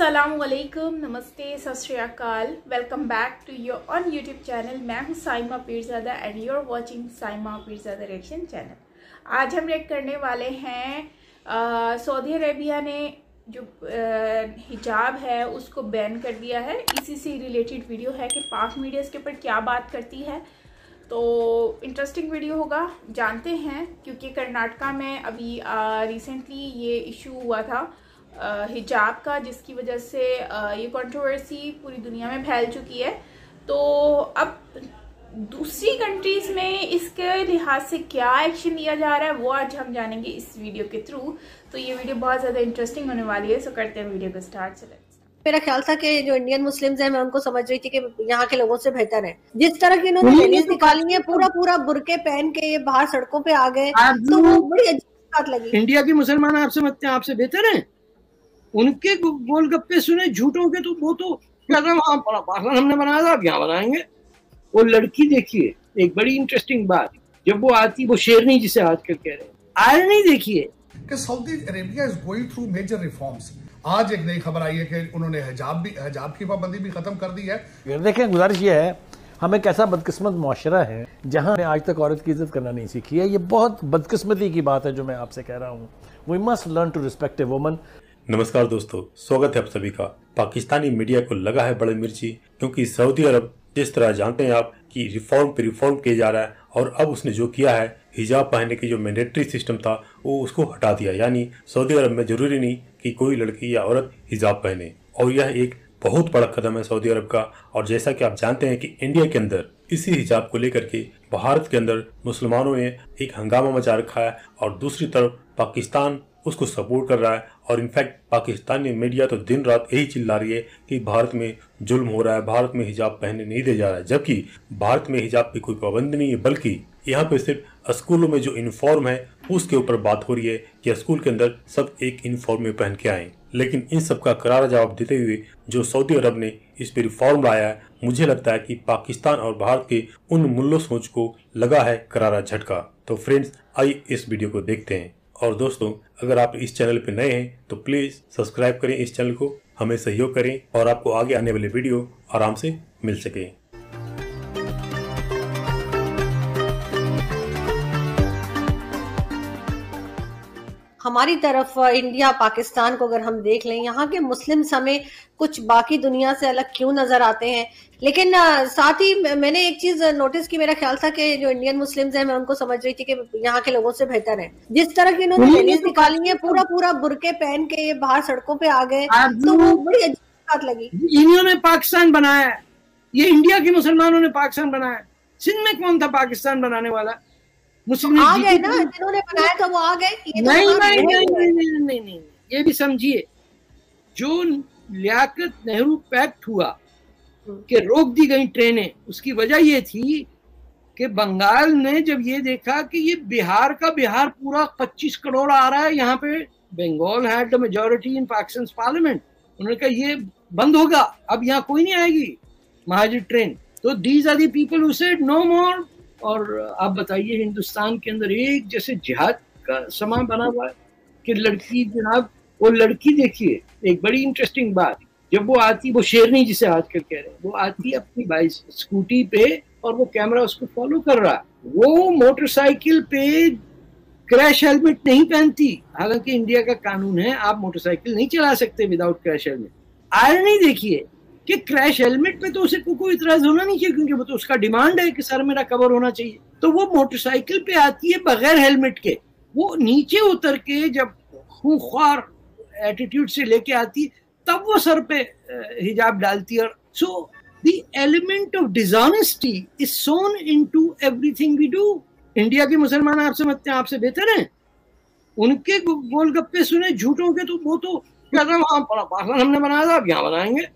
अस्सलामुअलैकुम, नमस्ते, Sat Shri Akal. Welcome back to your on YouTube channel. मैं हूं Saima Pirzada and you are watching Saima Pirzada reaction channel. आज हम रिएक्ट करने वाले हैं सऊदी अरेबिया ने जो हिजाब है उसको बैन कर दिया है। इसी से रिलेटेड वीडियो है कि पाक मीडिया इसके ऊपर क्या बात करती है। तो इंटरेस्टिंग वीडियो होगा, जानते हैं। क्योंकि कर्नाटका में अभी रिसेंटली ये इशू हुआ था हिजाब का, जिसकी वजह से ये कंट्रोवर्सी पूरी दुनिया में फैल चुकी है। तो अब दूसरी कंट्रीज में इसके लिहाज से क्या एक्शन लिया जा रहा है वो आज हम जानेंगे इस वीडियो के थ्रू। तो ये वीडियो बहुत ज़्यादा इंटरेस्टिंग होने वाली है। सो करते हैं वीडियो को स्टार्ट। चलें। मेरा ख्याल था कि जो इंडियन मुस्लिम्स हैं, मैं उनको समझ रही थी कि यहाँ के लोगों से बेहतर है। जिस तरह की इन्होंने रैलीज निकाली है, पूरा बुरके पहन के ये बाहर सड़कों पे आ गए, तो वो बड़ी अजीब बात लगी। इंडिया के मुसलमान आपसे बेहतर हैं? उनके गोलगप्पे सुने झूठों के, तो वो तो क्या था, वहां पाकिस्तान हमने बनाया था, अब यहाँ बनाएंगे। वो लड़की देखिए, एक बड़ी इंटरेस्टिंग बात, जब वो आती, वो शेरनी जिसे आजकल कह रहे हैं, आए नहीं देखिए कि Saudi Arabia is going through major reforms. आज एक नई खबर आई है कि उन्होंने हिजाब की पाबंदी भी खत्म कर दी है। देखें, गुजारिश ये है, हम एक ऐसा बदकिस्मत मुआशरा है जहां आज तक औरत की इज्जत करना नहीं सीखी है। ये बहुत बदकिस्मती की बात है जो मैं आपसे कह रहा हूँ। We must learn to respect a woman. नमस्कार दोस्तों, स्वागत है आप सभी का। पाकिस्तानी मीडिया को लगा है बड़े मिर्ची, क्योंकि सऊदी अरब, जिस तरह जानते हैं आप कि रिफॉर्म पे रिफॉर्म किया जा रहा है, और अब उसने जो किया है, हिजाब पहनने की जो मैंडेटरी सिस्टम था वो उसको हटा दिया। यानी सऊदी अरब में जरूरी नहीं कि कोई लड़की या औरत हिजाब पहने, और यह एक बहुत बड़ा कदम है सऊदी अरब का। और जैसा कि आप जानते हैं कि इंडिया के अंदर इसी हिजाब को लेकर के भारत के अंदर मुसलमानों ने एक हंगामा मचा रखा है, और दूसरी तरफ पाकिस्तान उसको सपोर्ट कर रहा है। और इनफैक्ट पाकिस्तानी मीडिया तो दिन रात यही चिल्ला रही है कि भारत में जुल्म हो रहा है, भारत में हिजाब पहनने नहीं दिया जा रहा है। जबकि भारत में हिजाब की कोई पाबंदी नहीं है, बल्कि यहाँ पे सिर्फ स्कूलों में जो यूनिफॉर्म है उसके ऊपर बात हो रही है कि स्कूल के अंदर सब एक यूनिफॉर्म में पहन के आए। लेकिन इन सब का करारा जवाब देते हुए जो सऊदी अरब ने इस पे रिफॉर्म लाया है, मुझे लगता है कि पाकिस्तान और भारत के उन मुल्लो सोच को लगा है करारा झटका। तो फ्रेंड्स, आइए इस वीडियो को देखते हैं। और दोस्तों, अगर आप इस चैनल पे नए हैं तो प्लीज सब्सक्राइब करें इस चैनल को, हमें सहयोग करें और आपको आगे आने वाले वीडियो आराम से मिल सके। हमारी तरफ इंडिया पाकिस्तान को अगर हम देख लें, यहाँ के मुस्लिम्स हमें कुछ बाकी दुनिया से अलग क्यों नजर आते हैं। लेकिन साथ ही मैंने एक चीज नोटिस की, मेरा ख्याल था कि जो इंडियन मुस्लिम्स हैं, मैं उनको समझ रही थी कि यहाँ के लोगों से बेहतर है। जिस तरह की इन्होंने रैलीज निकाली है, पूरा बुरके पहन के ये बाहर सड़कों पे आ गए, तो वो बड़ी अजीब बात लगी। इन्होंने पाकिस्तान बनाया, ये इंडिया के मुसलमानों ने पाकिस्तान बनाया। सिंध में कौन था पाकिस्तान बनाने वाला? मुस्लिम आ गए ना, जिन्होंने बनाया था वो आ गए। नहीं, ये भी समझिए, जो लियाकत नेहरू पैक्ट हुआ कि रोक दी गई ट्रेनें, उसकी वजह ये थी कि बंगाल ने जब ये देखा कि ये बिहार पूरा 25 करोड़ आ रहा है यहाँ पे, Bengal had the majority in Pakistan parliament, उन्होंने कहा ये बंद होगा, अब यहाँ कोई नहीं आएगी महाजिर ट्रेन। तो these are the people who said no more. और आप बताइए, हिंदुस्तान के अंदर एक जैसे जिहाद का समा बना हुआ है कि लड़की, जनाब, वो लड़की देखिए, एक बड़ी इंटरेस्टिंग बात, जब वो आती, वो शेरनी जिसे आजकल कह रहे हैं, वो आती अपनी बाइक स्कूटी पे और वो कैमरा उसको फॉलो कर रहा, वो मोटरसाइकिल पे क्रैश हेलमेट नहीं पहनती। हालांकि इंडिया का कानून है, आप मोटरसाइकिल नहीं चला सकते विदाउट क्रैश हेलमेट। आयरनी देखिए कि क्रैश हेलमेट पे तो उसे कोई इतराज होना नहीं चाहिए, क्योंकि वो तो उसका डिमांड है कि सर मेरा कवर होना चाहिए। तो वो मोटरसाइकिल पे आती है बगैर हेलमेट के, वो नीचे उतर के जब खूंखार एटीट्यूड से लेके आती, तब वो सर पे हिजाब डालती है। So the element of dishonesty is sown into everything we do. India के मुसलमान आपसे बेहतर हैं? उनके गोलगप्पे सुने झूठों के, तो वो तो क्या था, वहां पाकिस्तान हमने बनाया था, अब यहाँ बनाएंगे।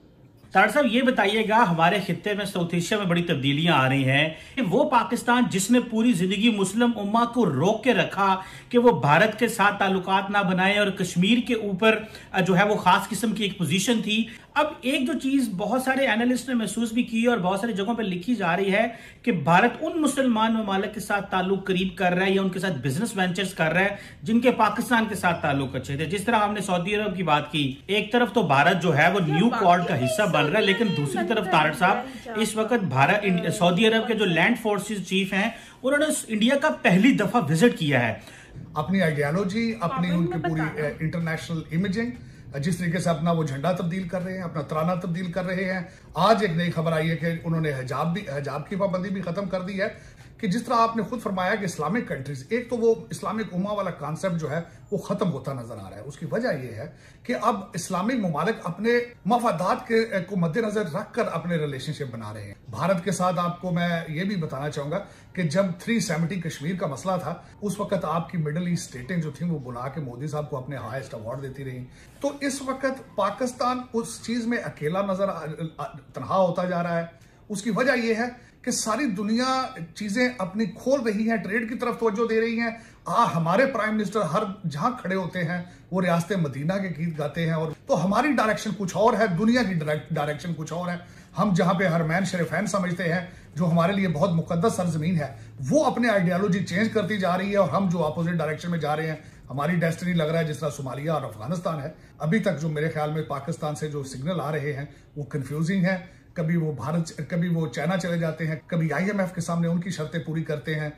तार साहब, ये बताइएगा, हमारे खित्ते में साउथ एशिया में बड़ी तब्दीलियां आ रही हैं कि वो पाकिस्तान जिसने पूरी जिंदगी मुस्लिम उम्मा को रोक के रखा कि वो भारत के साथ ताल्लुकात ना बनाए और कश्मीर के ऊपर जो है वो खास किस्म की एक पोजीशन थी, अब एक जो चीज बहुत सारे एनालिस्ट ने महसूस भी की और बहुत सारी जगहों पर लिखी जा रही है कि भारत उन मुसलमान ममालिक के साथ ताल्लुक करीब कर रहा है या उनके साथ बिजनेस वेंचर्स कर रहा है जिनके पाकिस्तान के साथ ताल्लुक अच्छे थे। जिस तरह हमने सऊदी अरब की बात की, एक तरफ तो भारत जो है वो न्यू क्वाड का हिस्सा बन रहा है, लेकिन दूसरी तरफ तारड़ साहब इस वक्त भारत सऊदी अरब के जो लैंड फोर्सेज चीफ हैं उन्होंने इंडिया का पहली दफा विजिट किया है। अपनी आइडियोलॉजी, अपनी उनकी पूरी इंटरनेशनल इमेजिंग, जिस तरीके से अपना वो झंडा तब्दील कर रहे हैं, अपना तराना तब्दील कर रहे हैं। आज एक नई खबर आई है कि उन्होंने हिजाब की पाबंदी भी खत्म कर दी है। कि जिस तरह आपने खुद फरमाया कि इस्लामिक कंट्रीज, एक तो वो इस्लामिक उम्मा वाला कॉन्सेप्ट जो है वो खत्म होता नजर आ रहा है। उसकी वजह यह है कि अब इस्लामिक ममालिक अपने मफादात को मद्देनजर रखकर अपने रिलेशनशिप बना रहे हैं भारत के साथ। आपको मैं ये भी बताना चाहूंगा कि जब 370 कश्मीर का मसला था, उस वक्त आपकी मिडल ईस्ट स्टेटें जो थी वो बुला के मोदी साहब को अपने हाईएस्ट अवार्ड देती रही। तो इस वक्त पाकिस्तान उस चीज में अकेला तनहा होता जा रहा है। उसकी वजह यह है कि सारी दुनिया चीजें अपनी खोल रही है, ट्रेड की तरफ तवज्जो दे रही हैं। हमारे प्राइम मिनिस्टर हर जहां खड़े होते हैं वो रियासत मदीना के गीत गाते हैं, और तो हमारी डायरेक्शन कुछ और है, दुनिया की डायरेक्शन कुछ और है। हम जहां पे हरमैन शरीफैन समझते हैं, जो हमारे लिए बहुत मुकद्दस सरजमीन है, वो अपने आइडियोलॉजी चेंज करती जा रही है, और हम जो अपोजिट डायरेक्शन में जा रहे हैं, हमारी डेस्टिनी लग रहा है जिस तरह सोमालिया और अफगानिस्तान है। अभी तक जो मेरे ख्याल में पाकिस्तान से जो सिग्नल आ रहे हैं वो कंफ्यूजिंग है। कभी वो कभी वो चाइना चले जाते हैं, कभी IMF के सामने उनकी शर्तें पूरी करते हैं।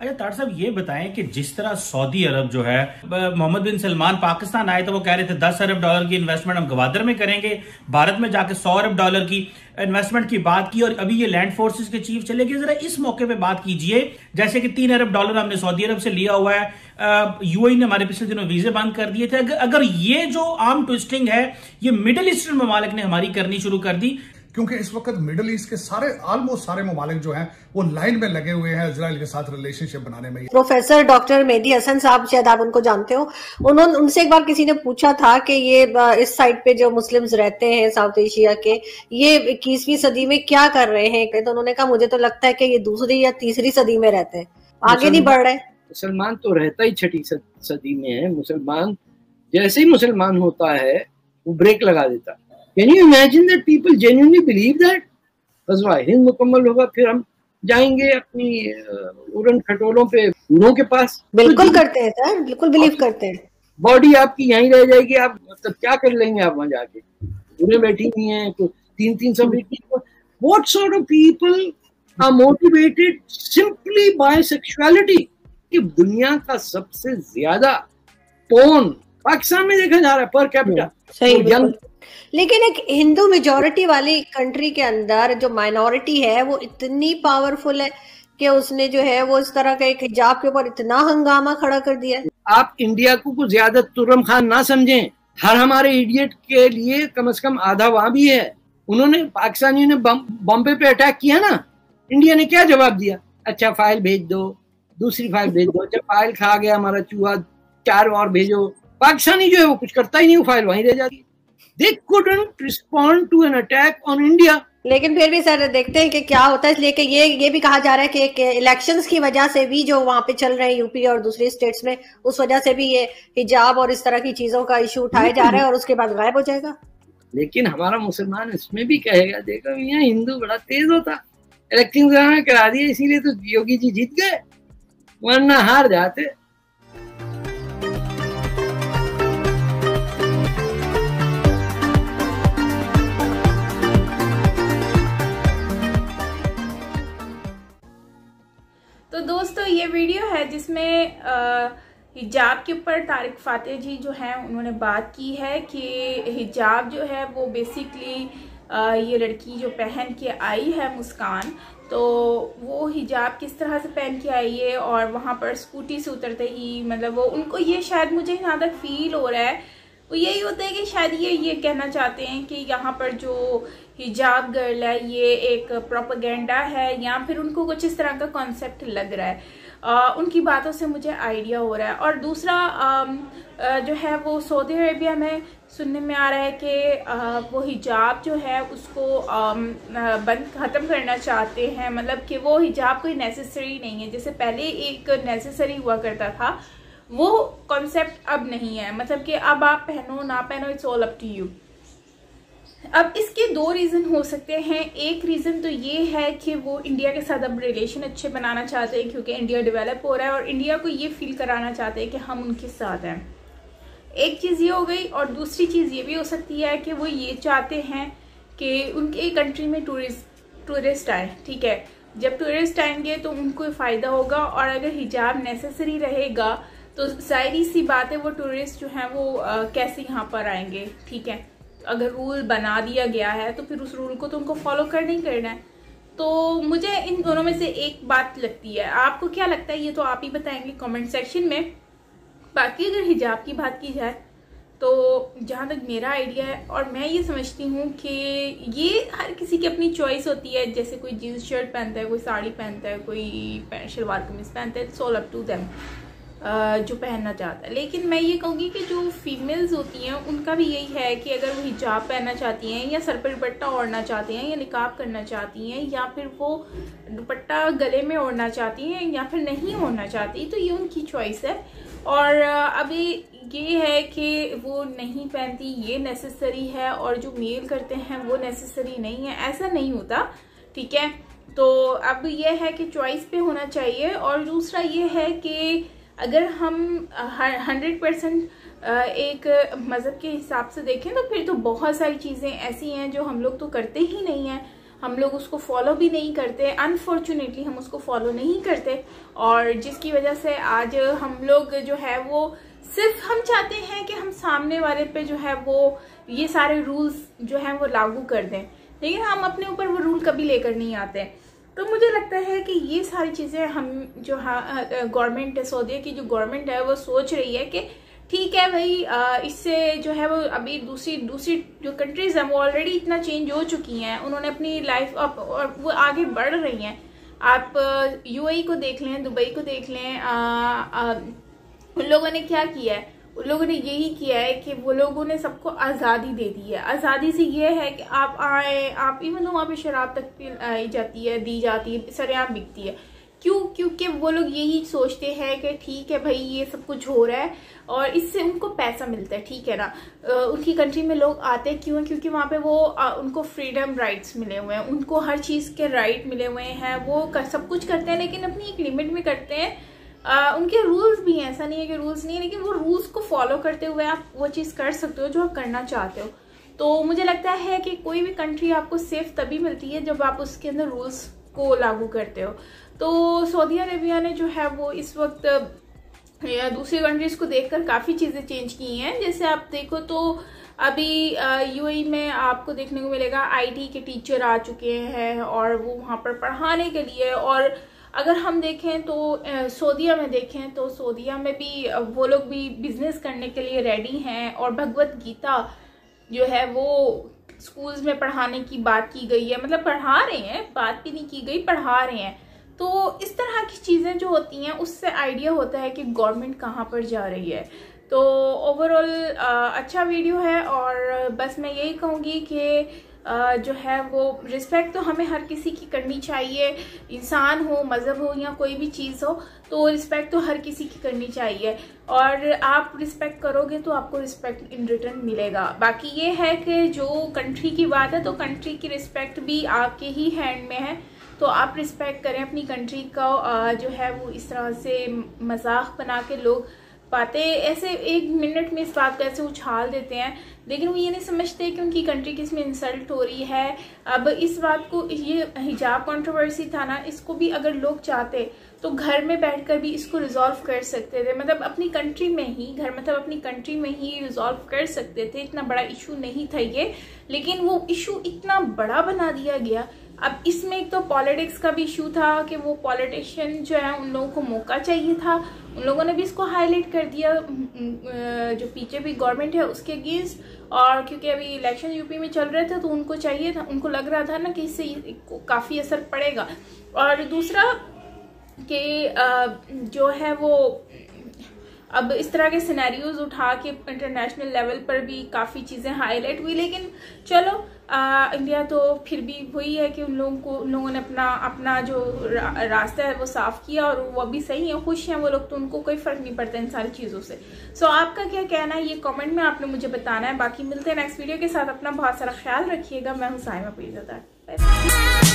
अच्छा तार साहब, ये बताएं कि जिस तरह सऊदी अरब जो है, मोहम्मद बिन सलमान पाकिस्तान आए तो वो कह रहे थे 10 अरब डॉलर की इन्वेस्टमेंट हम गवादर में करेंगे, भारत में जाके 100 अरब डॉलर की इन्वेस्टमेंट की बात की, और अभी ये लैंड फोर्सेस के चीफ चले गए। जरा इस मौके पे बात कीजिए, जैसे कि 3 अरब डॉलर हमने सऊदी अरब से लिया हुआ है, UAE ने हमारे पिछले दिनों वीजे बंद कर दिए थे। अगर ये जो आर्म ट्विस्टिंग है ये मिडिल ईस्टर्न ममालिक ने हमारी करनी शुरू कर दी, क्योंकि इस वक्त मिडिल ईस्ट के ऑलमोस्ट सारे ममालिक जो हैं वो लाइन में लगे हुए हैं इजराइल के साथ रिलेशनशिप बनाने में। प्रोफेसर डॉक्टर मेहदी हसन साहब, शायद आप उनको जानते हो, उनसे एक बार किसी ने पूछा था कि ये इस साइड पे जो मुस्लिम्स रहते हैं साउथ एशिया के, ये 21वीं सदी में क्या कर रहे हैं। तो उन्होंने कहा मुझे तो लगता है कि ये 2री या 3री सदी में रहते हैं, आगे नहीं बढ़ रहे। मुसलमान तो रहता ही 6ठी सदी में है। मुसलमान जैसे ही मुसलमान होता है वो ब्रेक लगा देता है। Can you imagine that people genuinely believe that? गज़वा Hind मुकम्मल होगा, फिर हम जाएंगे अपनी उड़न खटोलों पे बूढ़ों के पास। बिल्कुल करते हैं सर, बिल्कुल बिलीव करते हैं। बॉडी आपकी यहीं रह जाएगी, आप मतलब क्या कर लेंगे आप वहां जाके? बूढ़े बैठी हुई हैं, तो 300 metre. What sort of people are motivated simply by sexuality? कि दुनिया का सबसे ज्यादा पोर्न पाकिस्तान में देखा जा रहा है पर कैपिटा। सही, लेकिन एक हिंदू मेजॉरिटी वाली कंट्री के अंदर जो माइनॉरिटी है वो इतनी पावरफुल है कि उसने जो है वो इस तरह का एक हिजाब के ऊपर इतना हंगामा खड़ा कर दिया। आप इंडिया को कुछ ज्यादा तुर्रम खान ना समझें, हर हमारे इडियट के लिए कम से कम आधा वहां भी है। उन्होंने पाकिस्तानियों ने बॉम्बे पे अटैक किया ना, इंडिया ने क्या जवाब दिया? अच्छा फाइल भेज दो, दूसरी फाइल भेज दो। अच्छा फाइल खा गया हमारा चूहा, 4 और भेजो। पाकिस्तानी जो है वो कुछ करता ही नहीं, वो फाइल वहीं रह जाती है। They couldn't respond to an attack on India. लेकिन फिर भी सर देखते हैं कि क्या होता है, इसलिए कि ये भी कहा जा रहा है कि एक इलेक्शंस की वजह से भी जो वहां पे चल रहे हैं यूपी और दूसरी स्टेट्स में, उस वजह से भी ये हिजाब और इस तरह की चीजों का इशू उठाया जा रहा है और उसके बाद गायब हो जाएगा। लेकिन हमारा मुसलमान इसमें भी कहेगा, देखो यहाँ हिंदू बड़ा तेज होता, इलेक्शन करा दिया इसीलिए तो योगी जी जीत गए, वरना हार जाते। तो दोस्तों ये वीडियो है जिसमें हिजाब के ऊपर तारिक फातेह जी जो हैं उन्होंने बात की है कि हिजाब जो है वो बेसिकली ये लड़की जो पहन के आई है मुस्कान, तो वो हिजाब किस तरह से पहन के आई है, और वहाँ पर स्कूटी से उतरते ही मतलब वो उनको ये शायद मुझे यहाँ तक फील हो रहा है वो यही होता है कि शायद ये कहना चाहते हैं कि यहाँ पर जो हिजाब गर्ल है ये एक प्रोपेगेंडा है, या फिर उनको कुछ इस तरह का कॉन्सेप्ट लग रहा है। उनकी बातों से मुझे आइडिया हो रहा है। और दूसरा जो है वो सऊदी अरेबिया में सुनने में आ रहा है कि वो हिजाब जो है उसको ख़त्म करना चाहते हैं, मतलब कि वो हिजाब कोई नेसेसरी नहीं है। जैसे पहले एक नेसेसरी हुआ करता था, वो कॉन्सेप्ट अब नहीं है, मतलब कि अब आप पहनो ना पहनो, it's all up to you. अब इसके 2 रीज़न हो सकते हैं। एक रीज़न तो ये है कि वो इंडिया के साथ अब रिलेशन अच्छे बनाना चाहते हैं, क्योंकि इंडिया डेवलप हो रहा है और इंडिया को ये फील कराना चाहते हैं कि हम उनके साथ हैं। एक चीज़ ये हो गई, और दूसरी चीज़ ये भी हो सकती है कि वो ये चाहते हैं कि उनके कंट्री में टूरिस्ट आए। ठीक है, जब टूरिस्ट आएंगे तो उनको फ़ायदा होगा, और अगर हिजाब नेसेसरी रहेगा तो जाहिर सी बात है वो टूरिस्ट जो हैं वो कैसे यहाँ पर आएंगे। ठीक है, अगर रूल बना दिया गया है तो फिर उस रूल को तो उनको फॉलो करना ही करना है। तो मुझे इन दोनों में से एक बात लगती है, आपको क्या लगता है ये तो आप ही बताएंगे कमेंट सेक्शन में। बाकी अगर हिजाब की बात की जाए तो जहाँ तक मेरा आइडिया है, और मैं ये समझती हूँ कि ये हर किसी की अपनी चॉइस होती है। जैसे कोई जीन्स शर्ट पहनता है, कोई साड़ी पहनता है, कोई पैंट शलवार कमीज पहनता है, it's all up to them जो पहनना चाहता है। लेकिन मैं ये कहूँगी कि जो फीमेल्स होती हैं उनका भी यही है कि अगर वो हिजाब पहनना चाहती हैं, या सर पर दुपट्टा ओढ़ना चाहती हैं, या निकाब करना चाहती हैं, या फिर वो दुपट्टा गले में ओढ़ना चाहती हैं, या फिर नहीं ओढ़ना चाहती, तो ये उनकी चॉइस है। और अभी ये है कि वो नहीं पहनती ये नेसेसरी है, और जो मेल करते हैं वो नेसेसरी नहीं है, ऐसा नहीं होता। ठीक है, तो अब ये है कि चॉइस पे होना चाहिए। और दूसरा ये है कि अगर हम 100% एक मज़हब के हिसाब से देखें तो फिर तो बहुत सारी चीज़ें ऐसी हैं जो हम लोग तो करते ही नहीं हैं, हम लोग उसको फॉलो भी नहीं करते। अनफॉर्चुनेटली हम उसको फॉलो नहीं करते, और जिसकी वजह से आज हम लोग जो है वो सिर्फ हम चाहते हैं कि हम सामने वाले पे जो है वो ये सारे रूल्स जो हैं वो लागू कर दें, लेकिन हम अपने ऊपर वो रूल कभी लेकर नहीं आते। तो मुझे लगता है कि ये सारी चीज़ें हम जो गवर्नमेंट है, सऊदीया की जो गवर्नमेंट है वो सोच रही है कि ठीक है भाई, इससे जो है वो अभी दूसरी जो कंट्रीज हैं वो ऑलरेडी इतना चेंज हो चुकी हैं, उन्होंने अपनी लाइफ और वो आगे बढ़ रही हैं। आप यूएई को देख लें, दुबई को देख लें, उन लोगों ने क्या किया है, उन लोगों ने यही किया है कि वो लोगों ने सबको आज़ादी दे दी है। आज़ादी से ये है कि आप आए, आप इवन वहाँ पे शराब तक दी जाती है, सरेआम बिकती है। क्यों? क्योंकि वो लोग यही सोचते हैं कि ठीक है भाई ये सब कुछ हो रहा है और इससे उनको पैसा मिलता है। ठीक है ना, उनकी कंट्री में लोग आते हैं क्यों? क्योंकि वहाँ पे वो उनको फ्रीडम राइट्स मिले हुए हैं, उनको हर चीज़ के राइट मिले हुए हैं, वो सब कुछ करते हैं लेकिन अपनी एक लिमिट में करते हैं। उनके रूल्स भी हैं, ऐसा नहीं है कि रूल्स नहीं है, लेकिन वो रूल्स को फॉलो करते हुए आप वो चीज़ कर सकते हो जो आप करना चाहते हो। तो मुझे लगता है कि कोई भी कंट्री आपको सेफ तभी मिलती है जब आप उसके अंदर रूल्स को लागू करते हो। तो सऊदी अरेबिया ने जो है वो इस वक्त दूसरी कंट्रीज को देखकर काफ़ी चीज़ें चेंज की हैं। जैसे आप देखो तो अभी यूएई में आपको देखने को मिलेगा आईटी के टीचर आ चुके हैं और वो वहाँ पर पढ़ाने के लिए। और अगर हम देखें तो सऊदीया में देखें तो सऊदीया में भी वो लोग भी बिजनेस करने के लिए रेडी हैं और भगवत गीता जो है वो स्कूल्स में पढ़ाने की बात की गई है, मतलब पढ़ा रहे हैं, बात भी नहीं की गई, पढ़ा रहे हैं। तो इस तरह की चीज़ें जो होती हैं उससे आइडिया होता है कि गवर्नमेंट कहाँ पर जा रही है। तो ओवरऑल अच्छा वीडियो है और बस मैं यही कहूँगी कि जो है वो रिस्पेक्ट तो हमें हर किसी की करनी चाहिए, इंसान हो, मज़हब हो या कोई भी चीज़ हो, तो रिस्पेक्ट तो हर किसी की करनी चाहिए और आप रिस्पेक्ट करोगे तो आपको रिस्पेक्ट इन रिटर्न मिलेगा। बाकी ये है कि जो कंट्री की बात है तो कंट्री की रिस्पेक्ट भी आपके ही हैंड में है, तो आप रिस्पेक्ट करें अपनी कंट्री का। जो है वो इस तरह से मजाक बना के लोग बातें ऐसे एक मिनट में इस बात को ऐसे उछाल देते हैं, लेकिन वो ये नहीं समझते कि उनकी कंट्री की इसमें इंसल्ट हो रही है। अब इस बात को, ये हिजाब कंट्रोवर्सी था ना, इसको भी अगर लोग चाहते तो घर में बैठकर भी इसको रिजॉल्व कर सकते थे, मतलब अपनी कंट्री में ही अपनी कंट्री में ही रिजॉल्व कर सकते थे। इतना बड़ा इशू नहीं था ये, लेकिन वो इशू इतना बड़ा बना दिया गया। अब इसमें एक तो पॉलिटिक्स का भी इशू था कि वो पॉलिटिशियन जो है उन लोगों को मौका चाहिए था, उन लोगों ने भी इसको हाईलाइट कर दिया जो बीजेपी गवर्नमेंट है उसके अगेंस्ट। और क्योंकि अभी इलेक्शन यूपी में चल रहे थे तो उनको चाहिए था, उनको लग रहा था ना कि इससे काफ़ी असर पड़ेगा। और दूसरा कि जो है वो अब इस तरह के सिनेरियोज उठा के इंटरनेशनल लेवल पर भी काफ़ी चीज़ें हाईलाइट हुई, लेकिन चलो इंडिया तो फिर भी वही है कि उन लोगों ने अपना जो रास्ता है वो साफ किया और वो भी सही है, खुश हैं वो लोग, तो उनको कोई फ़र्क नहीं पड़ता इन सारी चीज़ों से। सो आपका क्या कहना है ये कमेंट में आपने मुझे बताना है। बाकी मिलते हैं नेक्स्ट वीडियो के साथ, अपना बहुत सारा ख्याल रखिएगा। मैं हूँ साइमा पीरज़ादा।